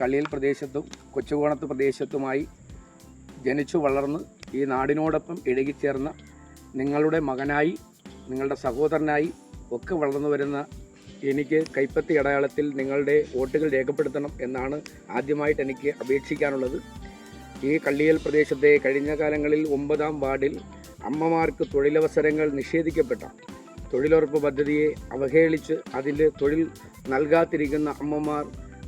കള്ളിയൽ പ്രദേശത്തും കൊച്ചുകോണത്ത് പ്രദേശത്തുമായി ജനിച്ചു വളർന്ന് ഈ നാടിനോടൊപ്പം ഇഴുകിച്ചേർന്ന നിങ്ങളുടെ മകനായി, നിങ്ങളുടെ സഹോദരനായി ഒക്കെ വളർന്നു വരുന്ന എനിക്ക് കൈപ്പത്തി അടയാളത്തിൽ നിങ്ങളുടെ വോട്ടുകൾ രേഖപ്പെടുത്തണം എന്നാണ് ആദ്യമായിട്ട് എനിക്ക് അപേക്ഷിക്കാനുള്ളത്. ഈ കള്ളിയൽ പ്രദേശത്തെ കഴിഞ്ഞ കാലങ്ങളിൽ 9-ാം വാർഡിൽ അമ്മമാർക്ക് തൊഴിലവസരങ്ങൾ നിഷേധിക്കപ്പെട്ട തൊഴിലുറപ്പ് പദ്ധതിയെ അവഹേളിച്ച് അതിൽ തൊഴിൽ നൽകാതിരിക്കുന്ന അമ്മമാർ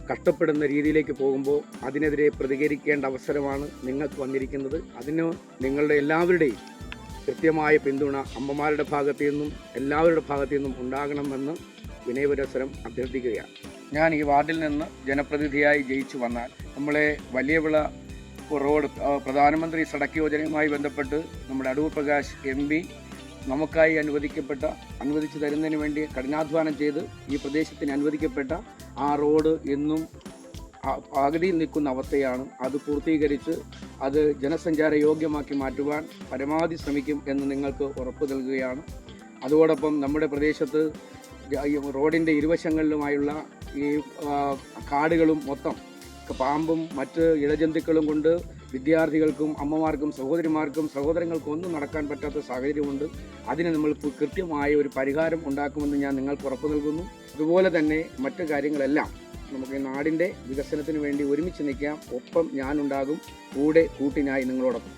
കഷ്ടപ്പെടുന്ന രീതിയിലേക്ക് പോകുമ്പോൾ അതിനെതിരെ പ്രതികരിക്കേണ്ട അവസരമാണ് നിങ്ങൾക്ക് വന്നിരിക്കുന്നത്. അതിന് നിങ്ങളുടെ എല്ലാവരുടെയും കൃത്യമായ പിന്തുണ അമ്മമാരുടെ ഭാഗത്തു നിന്നും എല്ലാവരുടെ ഭാഗത്തു നിന്നും ഉണ്ടാകണമെന്ന് വിനയപുരസരം അഭ്യർത്ഥിക്കുകയാണ്. ഞാൻ ഈ വാർഡിൽ നിന്ന് ജനപ്രതിനിധിയായി ജയിച്ചു വന്നാൽ നമ്മളെ വലിയവിള റോഡ് പ്രധാനമന്ത്രി സടക്ക് യോജനയുമായി ബന്ധപ്പെട്ട് നമ്മുടെ അടൂർ പ്രകാശ് MP നമുക്കായി അനുവദിച്ചു തരുന്നതിന് വേണ്ടി കഠിനാധ്വാനം ചെയ്ത് ഈ പ്രദേശത്തിന് അനുവദിക്കപ്പെട്ട ആ റോഡ് എന്നും പകുതിയിൽ നിൽക്കുന്ന അവസ്ഥയാണ്. അത് പൂർത്തീകരിച്ച് അത് ജനസഞ്ചാര യോഗ്യമാക്കി മാറ്റുവാൻ പരമാവധി ശ്രമിക്കും എന്ന് നിങ്ങൾക്ക് ഉറപ്പ് നൽകുകയാണ്. അതോടൊപ്പം നമ്മുടെ പ്രദേശത്ത് റോഡിൻ്റെ ഇരുവശങ്ങളിലുമായുള്ള ഈ കാടുകളും മൊത്തം പാമ്പും മറ്റ് ഇഴജന്തുക്കളും കൊണ്ട് വിദ്യാർത്ഥികൾക്കും അമ്മമാർക്കും സഹോദരിമാർക്കും സഹോദരങ്ങൾക്കും ഒന്നും നടക്കാൻ പറ്റാത്ത സാഹചര്യമുണ്ട്. അതിന് നമ്മൾ കൃത്യമായ ഒരു പരിഹാരം ഉണ്ടാക്കുമെന്ന് ഞാൻ നിങ്ങൾക്ക് ഉറപ്പ് നൽകുന്നു. അതുപോലെ തന്നെ മറ്റു കാര്യങ്ങളെല്ലാം നമുക്ക് നാടിൻ്റെ വികസനത്തിന് വേണ്ടി ഒരുമിച്ച് നിൽക്കാം. ഒപ്പം ഞാനുണ്ടാകും, കൂടെ കൂട്ടിനായി നിങ്ങളോടൊപ്പം.